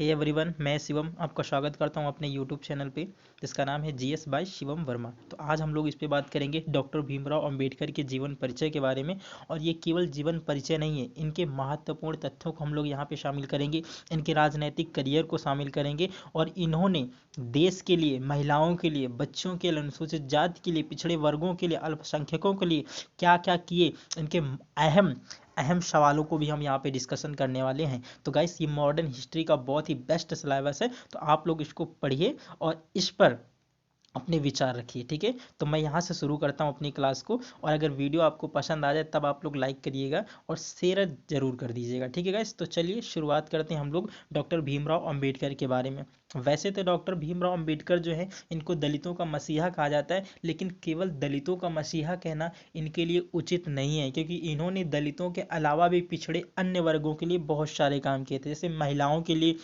Hey everyone, मैं शिवम आपका स्वागत करता हूं अपने यूट्यूब चैनल पे जिसका नाम है जीएस बाय शिवम वर्मा। तो आज हम लोग इस पे बात करेंगे डॉक्टर भीमराव अंबेडकर के जीवन परिचय के बारे में। और ये केवल जीवन परिचय नहीं है, इनके महत्वपूर्ण तथ्यों को हम लोग यहाँ पे शामिल करेंगे, इनके राजनैतिक करियर को शामिल करेंगे और इन्होंने देश के लिए, महिलाओं के लिए, बच्चों के लिए, अनुसूचित जाति के लिए, पिछड़े वर्गों के लिए, अल्पसंख्यकों के लिए क्या क्या किए, इनके अहम अहम सवालों को भी हम यहाँ पे डिस्कशन करने वाले हैं। तो गाइस, ये मॉडर्न हिस्ट्री का बहुत ही बेस्ट सिलेबस है, तो आप लोग इसको पढ़िए और इस पर अपने विचार रखिए। ठीक है, तो मैं यहाँ से शुरू करता हूँ अपनी क्लास को। और अगर वीडियो आपको पसंद आ जाए तब आप लोग लाइक करिएगा और शेयर जरूर कर दीजिएगा। ठीक है गाइस, तो चलिए शुरुआत करते हैं हम लोग डॉक्टर भीमराव अंबेडकर के बारे में। वैसे तो डॉक्टर भीमराव अंबेडकर जो है, इनको दलितों का मसीहा कहा जाता है, लेकिन केवल दलितों का मसीहा कहना इनके लिए उचित नहीं है, क्योंकि इन्होंने दलितों के अलावा भी पिछड़े अन्य वर्गों के लिए बहुत सारे काम किए थे। जैसे महिलाओं के लिए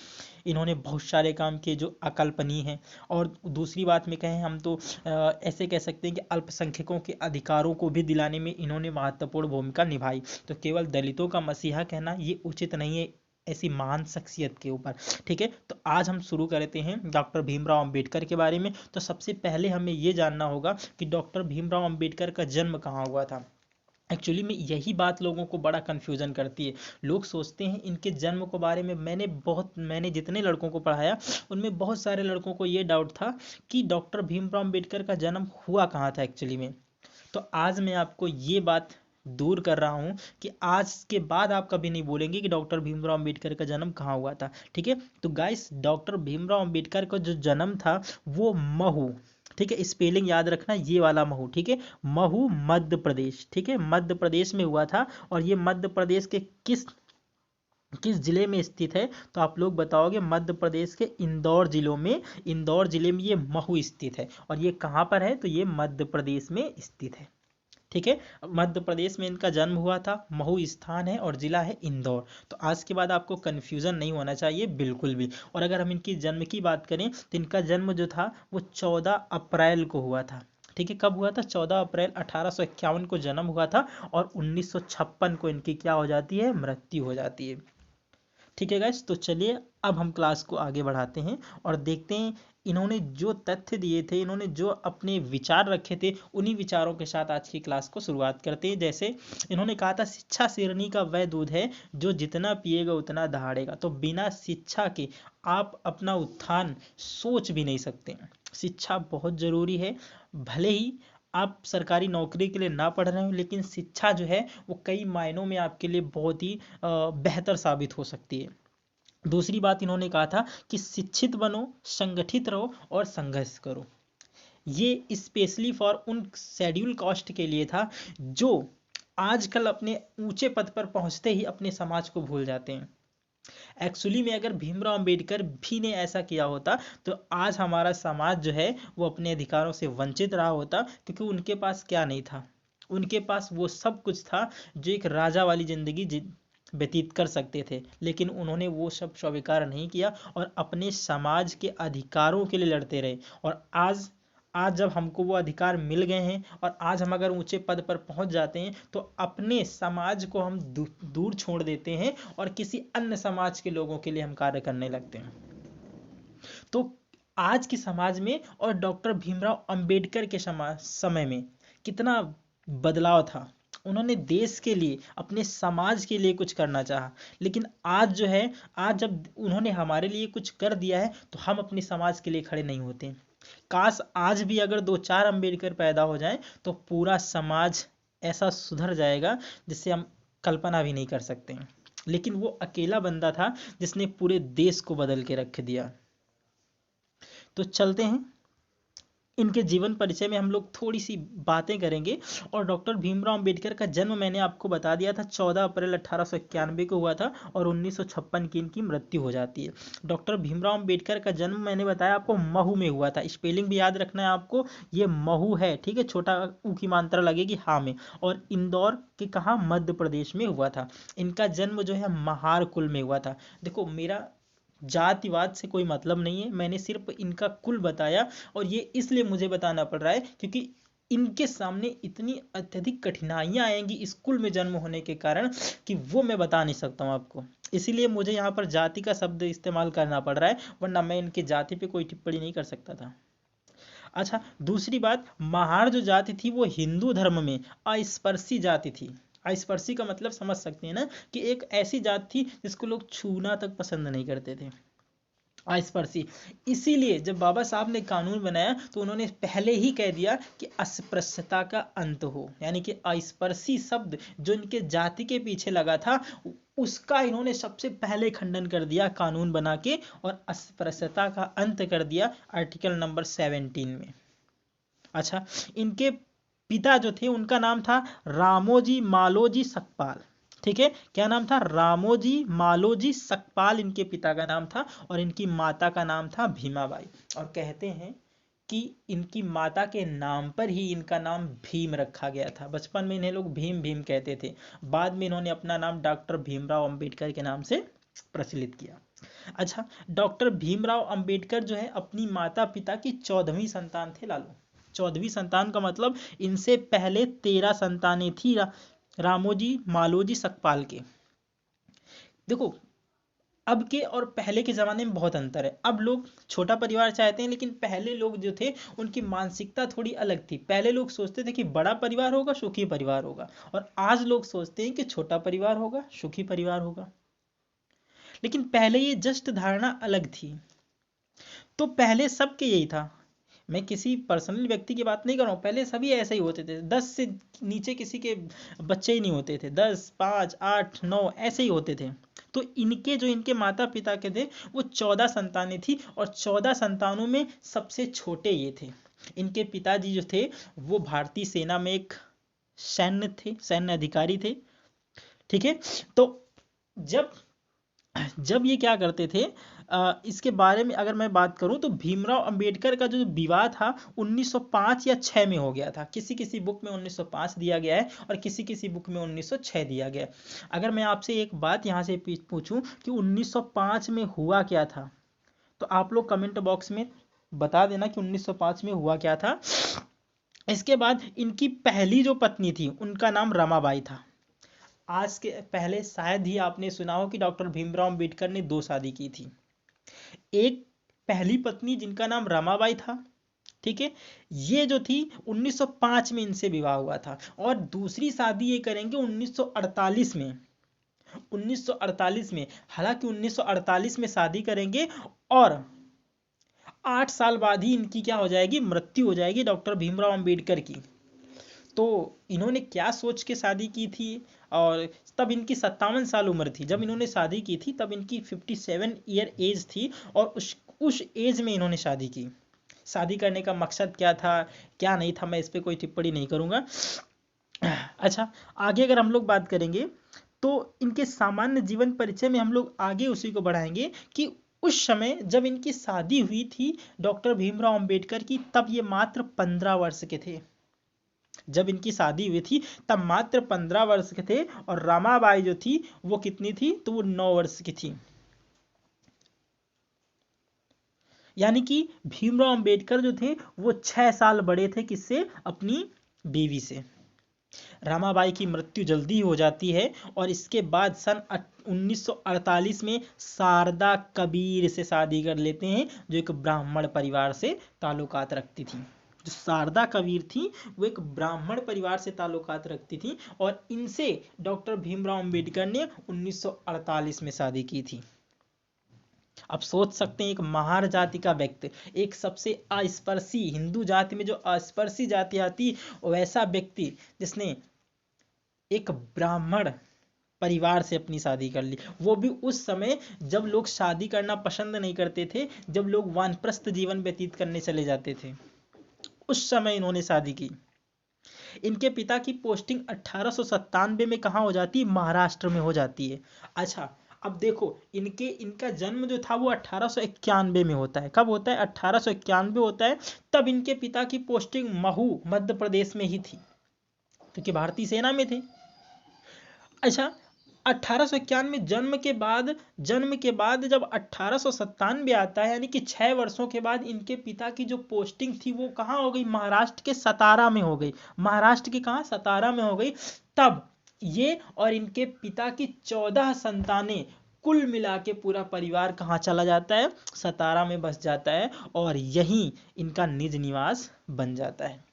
इन्होंने बहुत सारे काम किए जो अकल्पनीय हैं। और दूसरी बात में कहें हम तो ऐसे कह सकते हैं कि अल्पसंख्यकों के अधिकारों को भी दिलाने में इन्होंने महत्वपूर्ण भूमिका निभाई। तो केवल दलितों का मसीहा कहना ये उचित नहीं है ऐसी महान शख्सियत के ऊपर। ठीक है, तो आज हम शुरू करते हैं डॉक्टर भीमराव अंबेडकर के बारे में। तो सबसे पहले हमें ये जानना होगा कि डॉक्टर भीमराव अंबेडकर का जन्म कहाँ हुआ था। एक्चुअली में यही बात लोगों को बड़ा कन्फ्यूजन करती है। लोग सोचते हैं इनके जन्म के बारे में, मैंने जितने लड़कों को पढ़ाया उनमें बहुत सारे लड़कों को ये डाउट था कि डॉक्टर भीमराव अंबेडकर का जन्म हुआ कहाँ था एक्चुअली में। तो आज मैं आपको ये बात दूर कर रहा हूँ कि आज के बाद आप कभी नहीं बोलेंगे कि डॉक्टर भीमराव अंबेडकर का जन्म कहाँ हुआ था। ठीक है, तो गाइस, डॉक्टर भीमराव अंबेडकर का जो जन्म था वो महू, ठीक है, स्पेलिंग याद रखना, ये वाला महू, ठीक है, महू मध्य प्रदेश, ठीक है, मध्य प्रदेश में हुआ था। और ये मध्य प्रदेश के किस किस जिले में स्थित है, तो आप लोग बताओगे मध्य प्रदेश के इंदौर जिले में ये महू स्थित है। और ये कहाँ पर है, तो ये मध्य प्रदेश में स्थित है। ठीक है, मध्य प्रदेश में इनका जन्म हुआ था, महू स्थान है और जिला है इंदौर। तो आज के बाद आपको कन्फ्यूजन नहीं होना चाहिए बिल्कुल भी। और अगर हम इनकी जन्म की बात करें तो इनका जन्म जो था वो 14 अप्रैल को हुआ था। ठीक है, कब हुआ था, 14 अप्रैल 1851 को जन्म हुआ था और 1956 को इनकी क्या हो जाती है, मृत्यु हो जाती है। ठीक है गाइस, तो चलिए अब हम क्लास को आगे बढ़ाते हैं और देखते हैं इन्होंने जो तथ्य दिए थे, इन्होंने जो अपने विचार रखे थे, उन्हीं विचारों के साथ आज की क्लास को शुरुआत करते हैं। जैसे इन्होंने कहा था, शिक्षा शेरनी का वह दूध है जो जितना पिएगा उतना दहाड़ेगा। तो बिना शिक्षा के आप अपना उत्थान सोच भी नहीं सकते। शिक्षा बहुत जरूरी है। भले ही आप सरकारी नौकरी के लिए ना पढ़ रहे हो, लेकिन शिक्षा जो है वो कई मायनों में आपके लिए बहुत ही बेहतर साबित हो सकती है। दूसरी बात इन्होंने कहा था कि शिक्षित बनो, संगठित रहो और संघर्ष करो। ये स्पेशली फॉर उन शेड्यूल कास्ट के लिए था जो आजकल अपने ऊंचे पद पर पहुंचते ही अपने समाज को भूल जाते हैं। एक्चुअली में अगर भीमराव अंबेडकर भी ने ऐसा किया होता तो आज हमारा समाज जो है वो अपने अधिकारों से वंचित रहा होता, क्योंकि उनके पास क्या नहीं था, उनके पास वो सब कुछ था जो एक राजा वाली जिंदगी व्यतीत कर सकते थे। लेकिन उन्होंने वो सब स्वीकार नहीं किया और अपने समाज के अधिकारों के लिए लड़ते रहे। और आज आज जब हमको वो अधिकार मिल गए हैं और आज हम अगर ऊंचे पद पर पहुंच जाते हैं तो अपने समाज को हम दूर छोड़ देते हैं और किसी अन्य समाज के लोगों के लिए हम कार्य करने लगते हैं। तो आज के समाज में और डॉक्टर भीमराव अंबेडकर के समय में कितना बदलाव था। उन्होंने देश के लिए, अपने समाज के लिए कुछ करना चाहा। लेकिन आज जो है, आज जब उन्होंने हमारे लिए कुछ कर दिया है तो हम अपने समाज के लिए खड़े नहीं होते। काश आज भी अगर दो चार अंबेडकर पैदा हो जाएं तो पूरा समाज ऐसा सुधर जाएगा जिससे हम कल्पना भी नहीं कर सकते हैं। लेकिन वो अकेला बंदा था जिसने पूरे देश को बदल के रख दिया। तो चलते हैं, इनके जीवन परिचय में हम लोग थोड़ी सी बातें करेंगे। और डॉक्टर भीमराव अंबेडकर का जन्म मैंने आपको बता दिया था, 14 अप्रैल 1891 को हुआ था और 1956 की इनकी मृत्यु हो जाती है। डॉक्टर भीमराव अंबेडकर का जन्म मैंने बताया आपको महू में हुआ था। स्पेलिंग भी याद रखना है आपको, ये महू है, ठीक है, छोटा ऊ की मात्रा लगेगी हाँ में। और इंदौर के कहाँ, मध्य प्रदेश में हुआ था। इनका जन्म जो है महार कुल में हुआ था। देखो, मेरा जातिवाद से कोई मतलब नहीं है, मैंने सिर्फ इनका कुल बताया। और ये इसलिए मुझे बताना पड़ रहा है क्योंकि इनके सामने इतनी अत्यधिक कठिनाइयां आएंगी स्कूल में जन्म होने के कारण कि वो मैं बता नहीं सकता हूँ आपको। इसीलिए मुझे यहाँ पर जाति का शब्द इस्तेमाल करना पड़ रहा है, वरना मैं इनकी जाति पे कोई टिप्पणी नहीं कर सकता था। अच्छा, दूसरी बात, महार जो जाति थी वो हिंदू धर्म में अस्पर्शी जाति थी। अस्पर्शी का मतलब समझ सकते हैं ना, कि एक ऐसी जाति थी जिसको लोग छूना तक पसंद नहीं करते थे, अस्पर्शी। इसीलिए जब बाबा साहब ने कानून बनाया तो उन्होंने पहले ही कह दिया कि अस्पृश्यता का अंत हो, यानी कि अस्पर्शी शब्द जो इनके जाति के पीछे लगा था उसका इन्होंने सबसे पहले खंडन कर दिया कानून बना के, और अस्पृश्यता का अंत कर दिया आर्टिकल नंबर 17 में। अच्छा, इनके पिता जो थे उनका नाम था रामोजी मालोजी सकपाल। ठीक है, क्या नाम था? रामोजी मालोजी सकपाल इनके पिता का नाम था, और इनकी माता का नाम था भीमाबाई। और कहते हैं कि इनकी माता के नाम पर ही इनका नाम भीम रखा गया था। बचपन में इन्हें लोग भीम भीम कहते थे, बाद में इन्होंने अपना नाम डॉक्टर भीमराव अंबेडकर के नाम से प्रचलित किया। अच्छा, डॉक्टर भीमराव अंबेडकर जो है अपनी माता पिता की 14वीं संतान थे लालू। 14वीं संतान का मतलब इनसे पहले 13 संतानें थी रामोजी मालोजी सकपाल के। देखो, अब के और पहले के ज़माने में बहुत अंतर है। अब लोग छोटा परिवार चाहते हैं, लेकिन पहले लोग जो थे उनकी मानसिकता थोड़ी अलग थी। पहले लोग सोचते थे कि बड़ा परिवार होगा, सुखी परिवार होगा, और आज लोग सोचते हैं कि छोटा परिवार होगा, सुखी परिवार होगा। लेकिन पहले ये जस्ट धारणा अलग थी। तो पहले सबके यही था, मैं किसी पर्सनल व्यक्ति की बात नहीं कर रहा हूँ, पहले सभी ऐसे ही होते थे। 10 से नीचे किसी के बच्चे ही नहीं होते थे, 10, 5, 8, 9 ऐसे ही होते थे। तो इनके माता पिता के थे वो 14 संतानें थी, और 14 संतानों में सबसे छोटे ये थे। इनके पिताजी जो थे वो भारतीय सेना में एक सैन्य अधिकारी थे। ठीक है, तो जब जब ये क्या करते थे, इसके बारे में अगर मैं बात करूं तो भीमराव अंबेडकर का जो विवाह था 1905 या 6 में हो गया था। किसी किसी बुक में 1905 दिया गया है, और किसी किसी बुक में 1906 दिया गया है। अगर मैं आपसे एक बात यहाँ से पूछूं कि 1905 में हुआ क्या था, तो आप लोग कमेंट बॉक्स में बता देना कि 1905 में हुआ क्या था। इसके बाद इनकी पहली जो पत्नी थी उनका नाम रमाबाई था। आज के पहले शायद ही आपने सुना हो कि डॉक्टर भीमराव अंबेडकर ने 2 शादी की थी। एक पहली पत्नी जिनका नाम रमाबाई था, ठीक है, ये जो थी 1905 में इनसे विवाह हुआ था, और दूसरी शादी ये करेंगे 1948 में। 1948 में, हालांकि 1948 में शादी करेंगे, और 8 साल बाद ही इनकी क्या हो जाएगी, मृत्यु हो जाएगी डॉक्टर भीमराव अंबेडकर की। तो इन्होंने क्या सोच के शादी की थी, और तब इनकी 57 साल उम्र थी जब इन्होंने शादी की थी, तब इनकी 57 ईयर एज थी, और उस एज में इन्होंने शादी की। शादी करने का मकसद क्या था, क्या नहीं था, मैं इस पर कोई टिप्पणी नहीं करूँगा। अच्छा, आगे अगर हम लोग बात करेंगे तो इनके सामान्य जीवन परिचय में हम लोग आगे उसी को बढ़ाएंगे कि उस समय जब इनकी शादी हुई थी डॉक्टर भीमराव अंबेडकर की, तब ये मात्र 15 वर्ष के थे। जब इनकी शादी हुई थी तब मात्र 15 वर्ष के थे, और रमाबाई जो थी वो कितनी थी, तो वो 9 वर्ष की थी। यानी कि भीमराव अंबेडकर जो थे वो 6 साल बड़े थे, किससे, अपनी बीवी से। रमाबाई की मृत्यु जल्दी हो जाती है, और इसके बाद सन 1948 में शारदा कबीर से शादी कर लेते हैं, जो एक ब्राह्मण परिवार से ताल्लुकात रखती थी। जो शारदा कबीर थी वो एक ब्राह्मण परिवार से ताल्लुकात रखती थी, और इनसे डॉक्टर भीमराव अंबेडकर ने 1948 में शादी की थी। अब सोच सकते हैं, एक महार जाति का व्यक्ति, एक सबसे अस्पर्शी, हिंदू जाति में जो अस्पर्शी जाति आती, वैसा व्यक्ति जिसने एक ब्राह्मण परिवार से अपनी शादी कर ली, वो भी उस समय जब लोग शादी करना पसंद नहीं करते थे, जब लोग वानप्रस्थ जीवन व्यतीत करने चले जाते थे, उस समय इन्होंने शादी की। इनके पिता की पोस्टिंग 1897 में कहाँ हो जाती है, महाराष्ट्र में हो जाती है। अच्छा, अब देखो, इनका जन्म जो था वो 1891 में होता है। कब होता है, 1891 होता है। तब इनके पिता की पोस्टिंग महू मध्य प्रदेश में ही थी, क्योंकि भारतीय सेना में थे। अच्छा, 1891 में जन्म के बाद जब 1897 आता है, यानी कि 6 वर्षों के बाद इनके पिता की जो पोस्टिंग थी वो कहाँ हो गई, महाराष्ट्र के सतारा में हो गई। महाराष्ट्र के कहाँ, सतारा में हो गई। तब ये और इनके पिता की 14 संतानें, कुल मिला के पूरा परिवार कहाँ चला जाता है, सतारा में बस जाता है, और यहीं इनका निज निवास बन जाता है।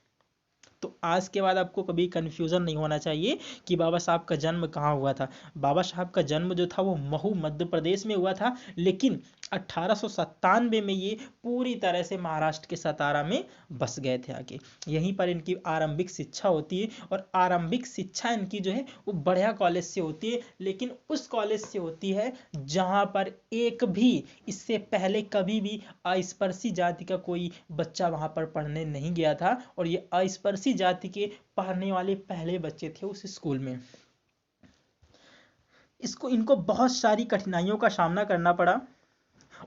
तो आज के बाद आपको कभी कंफ्यूजन नहीं होना चाहिए कि बाबा साहब का जन्म कहाँ हुआ था। बाबा साहब का जन्म जो था वो महू मध्य प्रदेश में हुआ था, लेकिन 1897 में ये पूरी तरह से महाराष्ट्र के सतारा में बस गए थे आके। यहीं पर इनकी आरंभिक शिक्षा होती है, और आरंभिक शिक्षा इनकी जो है वो बढ़िया कॉलेज से होती है, लेकिन उस कॉलेज से होती है जहाँ पर एक भी इससे पहले कभी भी अस्पृश्य जाति का कोई बच्चा वहाँ पर पढ़ने नहीं गया था, और ये अस्पृश्य जाति के पढ़ने वाले पहले बच्चे थे उस स्कूल में। इनको बहुत सारी कठिनाइयों का सामना करना पड़ा,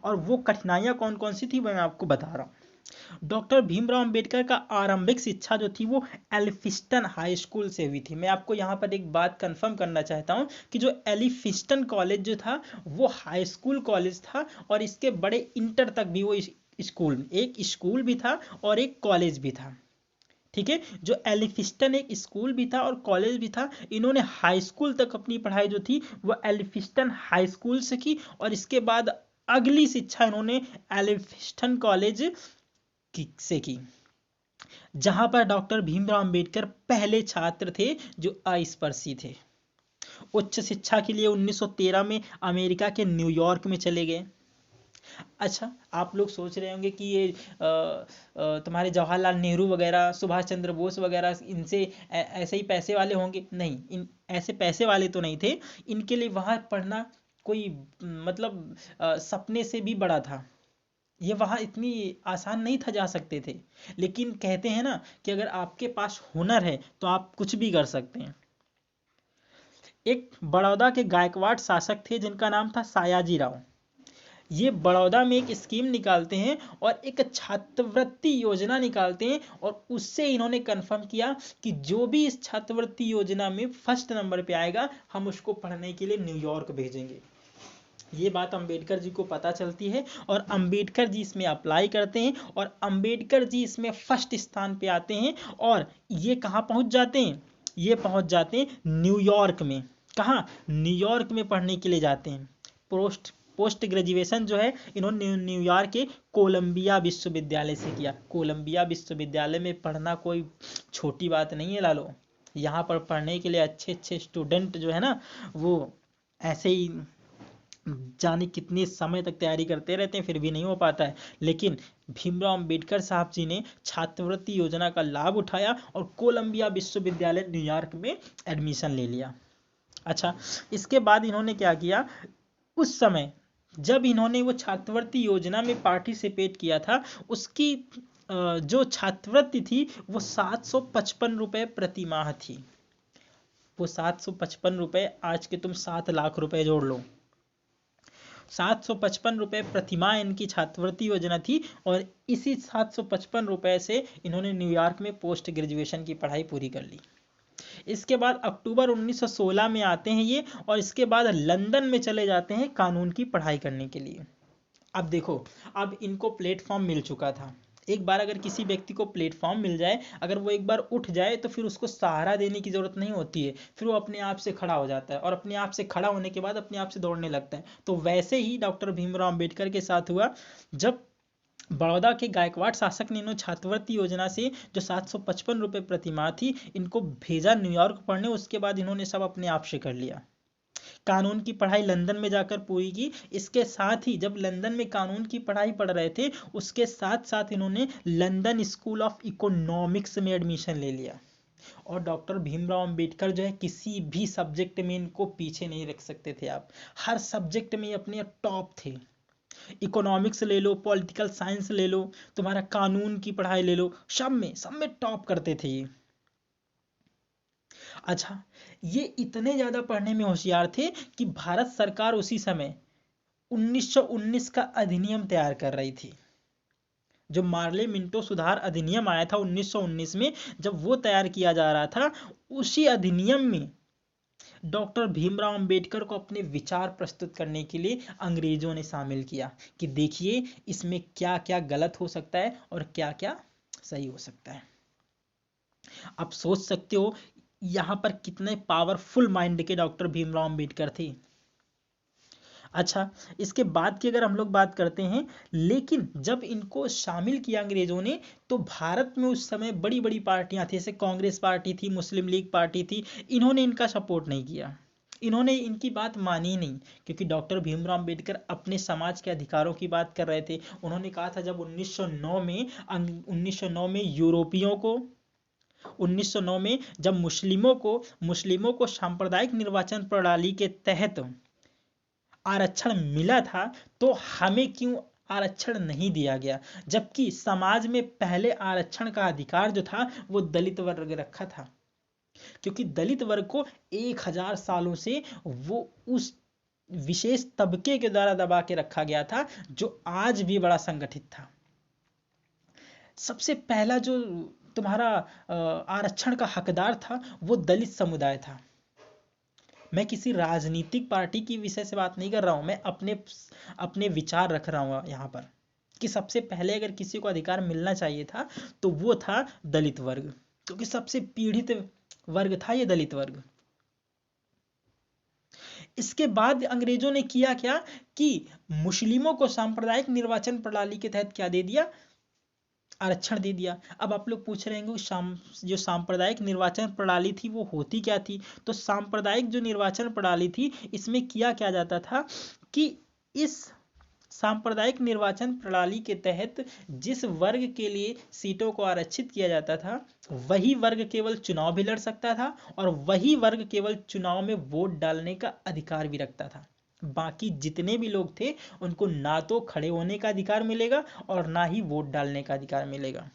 और वो कठिनाइयां कौन कौन सी थी मैं आपको बता रहा हूँ। डॉक्टर भीमराव अंबेडकर का आरंभिक शिक्षा जो थी वो एलिफिस्टन हाई स्कूल से हुई थी। मैं आपको यहाँ पर एक बात कंफर्म करना चाहता हूँ कि जो एलिफिस्टन कॉलेज जो था वो हाई स्कूल कॉलेज था, और इसके बड़े इंटर तक भी वो एक स्कूल भी था और एक कॉलेज भी था। ठीक है, जो एलिफिस्टन एक स्कूल भी था और कॉलेज भी था। इन्होंने हाई स्कूल तक अपनी पढ़ाई जो थी वो एलिफिस्टन हाई स्कूल से की, और इसके बाद अगली शिक्षा इन्होंने एलिफिस्टन कॉलेज से की, जहां पर डॉक्टर भीमराव अंबेडकर पहले छात्र थे जो अस्पृश्य थे। उच्च शिक्षा के लिए 1913 में अमेरिका के न्यूयॉर्क में चले गए। अच्छा, आप लोग सोच रहे होंगे कि ये तुम्हारे जवाहरलाल नेहरू वगैरह, सुभाष चंद्र बोस वगैरह इनसे ऐसे ही पैसे वाले होंगे। नहीं, इन ऐसे पैसे वाले तो नहीं थे। इनके लिए वहाँ पढ़ना कोई मतलब सपने से भी बड़ा था। ये वहाँ इतनी आसान नहीं था जा सकते थे, लेकिन कहते हैं ना कि अगर आपके पास हुनर है तो आप कुछ भी कर सकते हैं। एक बड़ौदा के गायकवाड़ शासक थे जिनका नाम था सयाजी राव। ये बड़ौदा में एक स्कीम निकालते हैं और एक छात्रवृत्ति योजना निकालते हैं, और उससे इन्होंने कन्फर्म किया कि जो भी इस छात्रवृत्ति योजना में फर्स्ट नंबर पे आएगा हम उसको पढ़ने के लिए न्यूयॉर्क भेजेंगे। ये बात अंबेडकर जी को पता चलती है, और अंबेडकर जी इसमें अप्लाई करते हैं, और अंबेडकर जी इसमें फर्स्ट स्थान पे आते हैं। और ये कहाँ पहुंच जाते हैं, ये पहुंच जाते हैं न्यूयॉर्क में। कहाँ, न्यूयॉर्क में पढ़ने के लिए जाते हैं। पोस्ट ग्रेजुएशन जो है इन्होंने न्यूयॉर्क के कोलंबिया विश्वविद्यालय से किया। कोलंबिया विश्वविद्यालय में पढ़ना कोई छोटी बात नहीं है लालो। यहाँ पर पढ़ने के लिए अच्छे अच्छे स्टूडेंट जो है ना वो ऐसे ही जाने कितने समय तक तैयारी करते रहते हैं, फिर भी नहीं हो पाता है। लेकिन भीमराव अंबेडकर साहब जी ने छात्रवृत्ति योजना का लाभ उठाया और कोलंबिया विश्वविद्यालय न्यूयॉर्क में एडमिशन ले लिया। अच्छा, इसके बाद इन्होंने क्या किया, उस समय जब इन्होंने वो छात्रवृत्ति योजना में पार्टिसिपेट किया था, उसकी जो छात्रवृत्ति थी वो 755 रुपये प्रति माह थी। वो 755 रुपये, आज के तुम 7 लाख रुपए जोड़ लो, 755 रुपये प्रतिमाह इनकी छात्रवृत्ति योजना थी। और इसी 755 रुपये से इन्होंने न्यूयॉर्क में पोस्ट ग्रेजुएशन की पढ़ाई पूरी कर ली। इसके बाद अक्टूबर 1916 में आते हैं ये, और इसके बाद लंदन में चले जाते हैं कानून की पढ़ाई करने के लिए। अब देखो, अब इनको प्लेटफॉर्म मिल चुका था। एक बार अगर किसी व्यक्ति को प्लेटफॉर्म मिल जाए, अगर वो एक बार उठ जाए तो फिर उसको सहारा देने की जरूरत नहीं होती है, फिर वो अपने आप से खड़ा हो जाता है, और अपने आप से खड़ा होने के बाद अपने आप से दौड़ने लगता है। तो वैसे ही डॉक्टर भीमराव अंबेडकर के साथ हुआ, जब बड़ौदा के गायकवाड़ शासक ने इन्होंने छात्रवृत्ति योजना से जो 755 रुपये प्रतिमाह थी इनको भेजा न्यूयॉर्क पढ़ने। उसके बाद इन्होंने सब अपने आप से कर लिया। कानून की पढ़ाई लंदन में जाकर पूरी की। इसके साथ ही जब लंदन में कानून की पढ़ाई पढ़ रहे थे, उसके साथ साथ इन्होंने लंदन स्कूल ऑफ इकोनॉमिक्स में एडमिशन ले लिया। और डॉक्टर भीमराव अंबेडकर जो है किसी भी सब्जेक्ट में इनको पीछे नहीं रख सकते थे आप। हर सब्जेक्ट में अपने टॉप थे। इकोनॉमिक्स ले लो, पॉलिटिकल साइंस ले लो, तुम्हारा कानून की पढ़ाई ले लो, सब में टॉप करते थे ये। अच्छा, ये इतने ज्यादा पढ़ने में होशियार थे कि भारत सरकार उसी समय 1919 का अधिनियम तैयार कर रही थी। जो मार्ले मिंटो सुधार अधिनियम आया था 1919 में, जब वो तैयार किया जा रहा था, उसी अधिनियम में डॉक्टर भीमराव अंबेडकर को अपने विचार प्रस्तुत करने के लिए अंग्रेजों ने शामिल किया कि देखिए इसमें क्या क्या गलत हो सकता है और क्या क्या सही हो सकता है। आप सोच सकते हो यहाँ पर कितने पावरफुल माइंड के डॉक्टर भीमराव अंबेडकर थे। अच्छा, इसके बाद की अगर हम लोग बात करते हैं, लेकिन जब इनको शामिल किया अंग्रेजों ने तो भारत में उस समय बड़ी बड़ी पार्टियां थी, जैसे कांग्रेस पार्टी थी, मुस्लिम लीग पार्टी थी, इन्होंने इनका सपोर्ट नहीं किया, इन्होंने इनकी बात मानी ही नहीं, क्योंकि डॉक्टर भीमराव अंबेडकर अपने समाज के अधिकारों की बात कर रहे थे। उन्होंने कहा था जब 1909 में यूरोपियों को, 1909 में जब मुस्लिमों को सांप्रदायिक निर्वाचन प्रणाली के तहत आरक्षण मिला था तो हमें क्यों आरक्षण नहीं दिया गया, जबकि समाज में पहले आरक्षण का अधिकार जो था वो दलित वर्ग रखा था, क्योंकि दलित वर्ग को 1000 सालों से वो उस विशेष तबके के द्वारा दबा के रखा गया था जो आज भी बड़ा संगठित था। सबसे पहला जो तुम्हारा आरक्षण का हकदार था वो दलित समुदाय था। मैं किसी राजनीतिक पार्टी की विषय से बात नहीं कर रहा हूं, मैं अपने विचार रख रहा हूं यहाँ पर कि सबसे पहले अगर किसी को अधिकार मिलना चाहिए था तो वो था दलित वर्ग, क्योंकि सबसे पीड़ित वर्ग था ये दलित वर्ग। इसके बाद अंग्रेजों ने किया क्या कि मुस्लिमों को सांप्रदायिक निर्वाचन प्रणाली के तहत क्या दे दिया, आरक्षण दे दिया। अब आप लोग पूछ रहे होंगे जो सांप्रदायिक निर्वाचन प्रणाली थी वो होती क्या थी। तो सांप्रदायिक जो निर्वाचन प्रणाली थी इसमें किया क्या जाता था कि इस सांप्रदायिक निर्वाचन प्रणाली के तहत जिस वर्ग के लिए सीटों को आरक्षित किया जाता था वही वर्ग केवल चुनाव भी लड़ सकता था और वही वर्ग केवल चुनाव में वोट डालने का अधिकार भी रखता था। बाकी जितने भी लोग थे उनको ना तो खड़े होने का अधिकार मिलेगा और ना ही वोट डालने का अधिकार मिलेगा।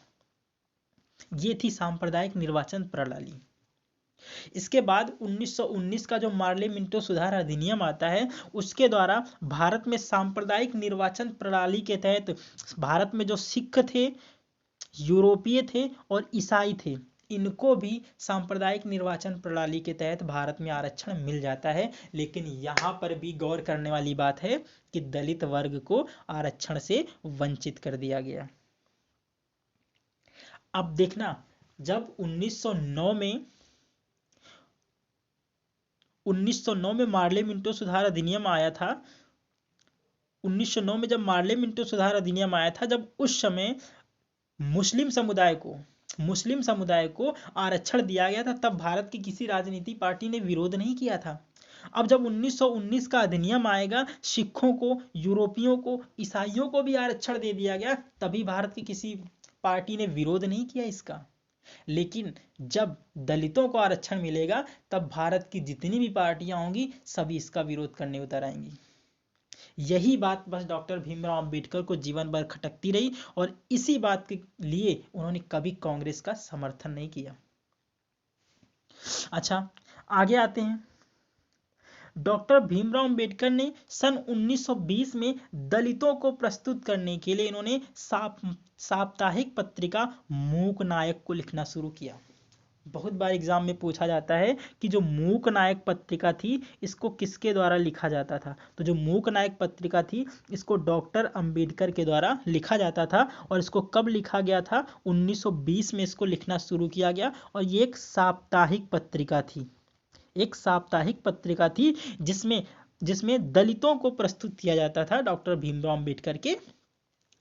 ये थी सांप्रदायिक निर्वाचन प्रणाली। इसके बाद 1919 का जो मार्ले मिंटो सुधार अधिनियम आता है उसके द्वारा भारत में सांप्रदायिक निर्वाचन प्रणाली के तहत भारत में जो सिख थे, यूरोपीय थे और ईसाई थे, इनको भी सांप्रदायिक निर्वाचन प्रणाली के तहत भारत में आरक्षण मिल जाता है। लेकिन यहाँ पर भी गौर करने वाली बात है कि दलित वर्ग को आरक्षण से वंचित कर दिया गया। अब देखना, जब 1909 में मार्ले मिंटो सुधार अधिनियम आया था, 1909 में जब मार्ले मिंटो सुधार अधिनियम आया था, जब उस समय मुस्लिम समुदाय को आरक्षण दिया गया था, तब भारत की किसी राजनीतिक पार्टी ने विरोध नहीं किया था। अब जब 1919 का अधिनियम आएगा, सिखों को, यूरोपियों को, ईसाइयों को भी आरक्षण दे दिया गया, तभी भारत की किसी पार्टी ने विरोध नहीं किया इसका। लेकिन जब दलितों को आरक्षण मिलेगा तब भारत की जितनी भी पार्टियां होंगी सभी इसका विरोध करने उतर आएंगी। यही बात बस डॉक्टर भीमराव अंबेडकर को जीवन भर खटकती रही और इसी बात के लिए उन्होंने कभी कांग्रेस का समर्थन नहीं किया। अच्छा, आगे आते हैं। डॉक्टर भीमराव अंबेडकर ने सन 1920 में दलितों को प्रस्तुत करने के लिए इन्होंने साप्ताहिक पत्रिका मूक नायक को लिखना शुरू किया। बहुत बार एग्जाम में पूछा जाता है कि जो मूक नायक पत्रिका थी इसको किसके द्वारा लिखा जाता था। तो जो मूक नायक पत्रिका थी इसको डॉक्टर अंबेडकर के द्वारा लिखा जाता था। और इसको कब लिखा गया था, 1920 में इसको लिखना शुरू किया गया। और ये एक साप्ताहिक पत्रिका थी जिसमें दलितों को प्रस्तुत किया जाता था डॉक्टर भीमराव अंबेडकर के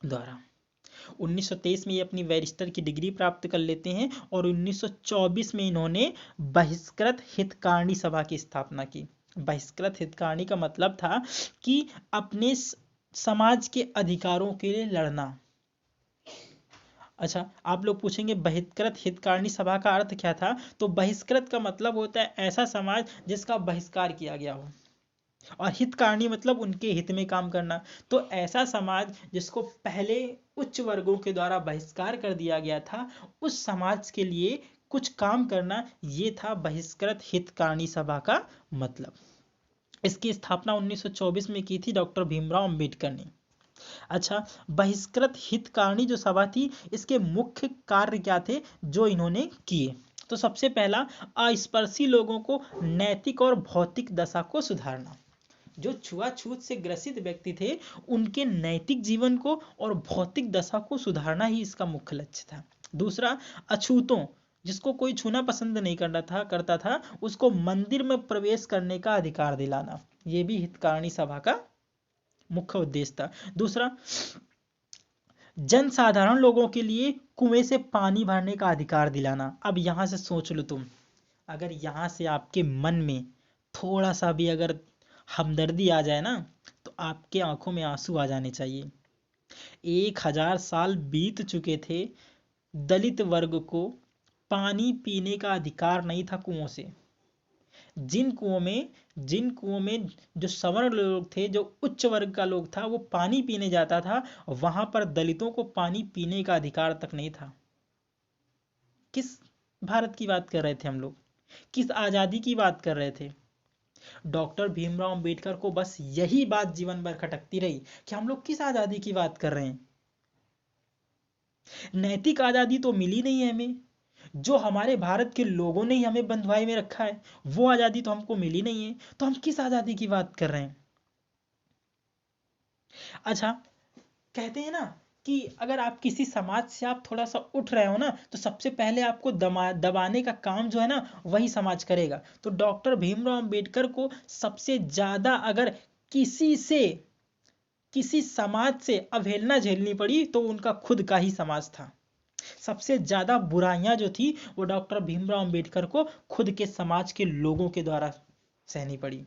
द्वारा। 1923 में ये अपनी बैरिस्टर की डिग्री प्राप्त कर लेते हैं और 1924 में इन्होंने बहिष्कृत हितकारिणी सभा की स्थापना की। बहिष्कृत हितकारिणी का मतलब था कि अपने समाज के अधिकारों के लिए लड़ना। अच्छा, आप लोग पूछेंगे बहिष्कृत हितकारिणी सभा का अर्थ क्या था। तो बहिष्कृत का मतलब होता है ऐसा समाज जिसका बहिष्कार किया गया हो, और हितकारिणी मतलब उनके हित में काम करना। तो ऐसा समाज जिसको पहले उच्च वर्गों के द्वारा बहिष्कार कर दिया गया था, उस समाज के लिए कुछ काम करना, ये था बहिष्कृत हितकारिणी सभा का मतलब। इसकी स्थापना 1924 में की थी डॉक्टर भीमराव अंबेडकर ने। अच्छा, बहिष्कृत हितकारिणी जो सभा थी इसके मुख्य कार्य क्या थे जो इन्होंने किए। तो सबसे पहला, अस्पर्शी लोगों को नैतिक और भौतिक दशा को सुधारना। जो छुआछूत से ग्रसित व्यक्ति थे उनके नैतिक जीवन को और भौतिक दशा को सुधारना ही इसका मुख्य लक्ष्य था। दूसरा, अछूतों, जिसको कोई छूना पसंद नहीं करता था उसको मंदिर में प्रवेश करने का अधिकार दिलाना, ये भी हितकारिणी सभा का मुख्य उद्देश्य था। दूसरा, जनसाधारण लोगों के लिए कुएं से पानी भरने का अधिकार दिलाना। अब यहां से सोच लो तुम, अगर यहां से आपके मन में थोड़ा सा भी अगर हमदर्दी आ जाए ना तो आपके आंखों में आंसू आ जाने चाहिए। 1000 साल बीत चुके थे, दलित वर्ग को पानी पीने का अधिकार नहीं था कुओं से। जिन कुओं में जो सवर्ण लोग थे, जो उच्च वर्ग का लोग था, वो पानी पीने जाता था, वहां पर दलितों को पानी पीने का अधिकार तक नहीं था। किस भारत की बात कर रहे थे हम लोग? किस आजादी की बात कर रहे थे? डॉक्टर भीमराव अंबेडकर को बस यही बात जीवन भर खटकती रही कि हम लोग किस आजादी की बात कर रहे हैं। नैतिक आजादी तो मिली नहीं है हमें, जो हमारे भारत के लोगों ने ही हमें बंधुआई में रखा है वो आजादी तो हमको मिली नहीं है, तो हम किस आजादी की बात कर रहे हैं? अच्छा, कहते हैं ना कि अगर आप किसी समाज से आप थोड़ा सा उठ रहे हो ना तो सबसे पहले आपको दबाने का काम जो है ना वही समाज करेगा। तो डॉक्टर भीमराव अंबेडकर को सबसे ज्यादा अगर किसी समाज से अवहेलना झेलनी पड़ी तो उनका खुद का ही समाज था। सबसे ज्यादा बुराइयां जो थी वो डॉक्टर भीमराव अंबेडकर को खुद के समाज के लोगों के द्वारा सहनी पड़ी।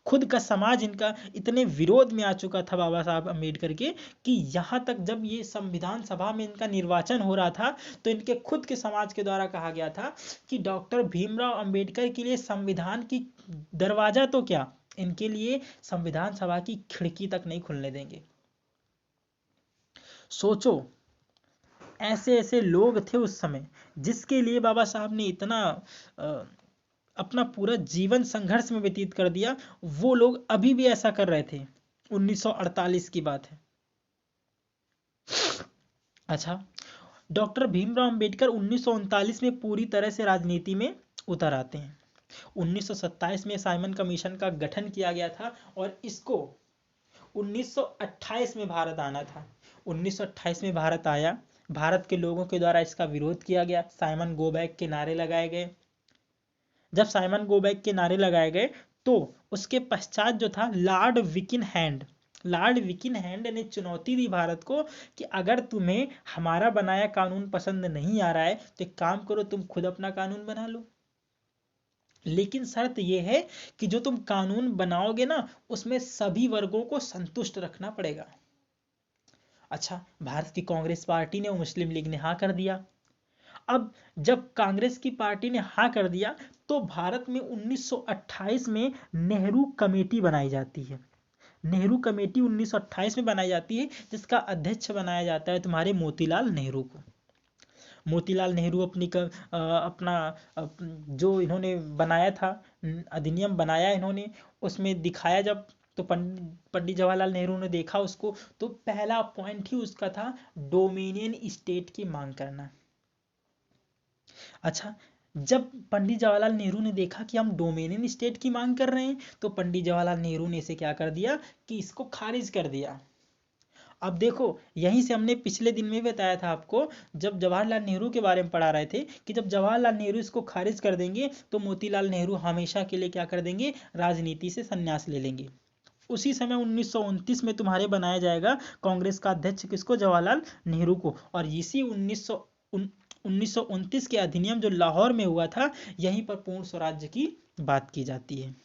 खुद का समाज इनका इतने विरोध में आ चुका था बाबा साहब अम्बेडकर के कि यहाँ तक जब ये संविधान सभा में इनका निर्वाचन हो रहा था तो इनके खुद के समाज के द्वारा कहा गया था कि डॉक्टर भीमराव अंबेडकर के लिए संविधान की दरवाजा तो क्या, इनके लिए संविधान सभा की खिड़की तक नहीं खुलने देंगे। सोचो, ऐसे ऐसे लोग थे उस समय जिसके लिए बाबा साहब ने इतना अपना पूरा जीवन संघर्ष में व्यतीत कर दिया, वो लोग अभी भी ऐसा कर रहे थे। 1948 की बात है। अच्छा, डॉक्टर भीमराव अंबेडकर 1939 में पूरी तरह से राजनीति में उतर आते हैं। 1927 में साइमन कमीशन का गठन किया गया था और इसको 1928 में भारत आना था। 1928 में भारत आया, भारत के लोगों के द्वारा इसका विरोध किया गया, साइमन गो बैक के नारे लगाए गए। जब साइमन गो बैक के नारे लगाए गए तो उसके पश्चात जो था लॉर्ड विकिन हैंड ने चुनौती दी भारत को कि अगर तुम्हें हमारा बनाया कानून पसंद नहीं आ रहा है तो एक काम करो, तुम खुद अपना कानून बना लो, लेकिन शर्त यह है कि जो तुम कानून बनाओगे ना उसमें सभी वर्गों को संतुष्ट रखना पड़ेगा। अच्छा, भारत की कांग्रेस पार्टी ने और मुस्लिम लीग ने हाँ कर दिया। अब जब कांग्रेस की पार्टी ने हाँ कर दिया तो भारत में 1928 में नेहरू कमेटी बनाई जाती है। नेहरू कमेटी 1928 में बनाई जाती है जिसका अध्यक्ष बनाया जाता है तुम्हारे मोतीलाल नेहरू को। मोतीलाल नेहरू अपना जो इन्होंने बनाया था, अधिनियम बनाया इन्होंने, उसमें दिखाया जब तो पंडित जवाहरलाल नेहरू ने देखा उसको तो पहला पॉइंट ही उसका था डोमिनियन स्टेट की मांग करना। अच्छा, जब पंडित जवाहरलाल नेहरू ने देखा कि हम डोमिनियन स्टेट की मांग कर रहे हैं तो पंडित जवाहरलाल नेहरू ने इसे क्या कर दिया कि इसको खारिज कर दिया। अब देखो, यहीं से हमने पिछले दिन में बताया था आपको जब जवाहरलाल नेहरू के बारे में पढ़ा रहे थे कि जब जवाहरलाल नेहरू इसको खारिज कर देंगे तो मोतीलाल नेहरू हमेशा के लिए क्या कर देंगे, राजनीति से संन्यास ले लेंगे। उसी समय 1929 में तुम्हारे बनाया जाएगा कांग्रेस का अध्यक्ष किसको, जवाहरलाल नेहरू को। और इसी 1929 के अधिनियम जो लाहौर में हुआ था यहीं पर पूर्ण स्वराज्य की बात की जाती है।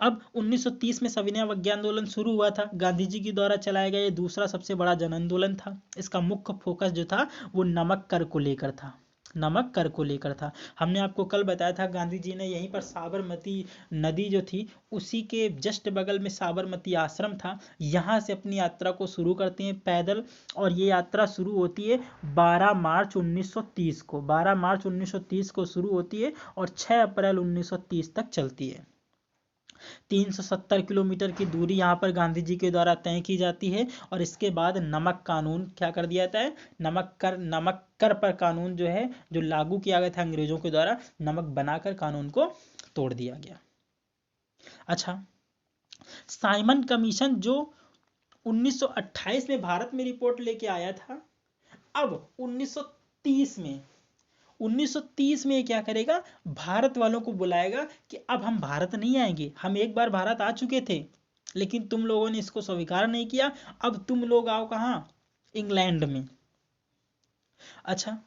अब 1930 में सविनय अवज्ञा आंदोलन शुरू हुआ था, गांधी जी के द्वारा चलाया गया ये दूसरा सबसे बड़ा जन आंदोलन था। इसका मुख्य फोकस जो था वो नमक कर को लेकर था। हमने आपको कल बताया था गांधी जी ने यहीं पर साबरमती नदी जो थी उसी के जस्ट बगल में साबरमती आश्रम था, यहाँ से अपनी यात्रा को शुरू करते हैं पैदल। और ये यात्रा शुरू होती है 12 मार्च 1930 को शुरू होती है और 6 अप्रैल 1930 तक चलती है। 370 किलोमीटर की दूरी यहाँ पर गांधी जी के द्वारा तय की जाती है। और इसके बाद नमक कानून क्या कर दिया जाता है, नमक कर पर कानून जो है, जो लागू किया गया था अंग्रेजों के द्वारा, नमक बनाकर कानून को तोड़ दिया गया। अच्छा, साइमन कमीशन जो 1928 में भारत में रिपोर्ट लेके आया था, अब 1930 में क्या करेगा, भारत वालों को बुलाएगा कि अब हम भारत नहीं आएंगे, हम एक बार भारत आ चुके थे लेकिन तुम लोगों ने इसको स्वीकार नहीं किया, अब तुम लोग आओ कहाँ, इंग्लैंड में। अच्छा,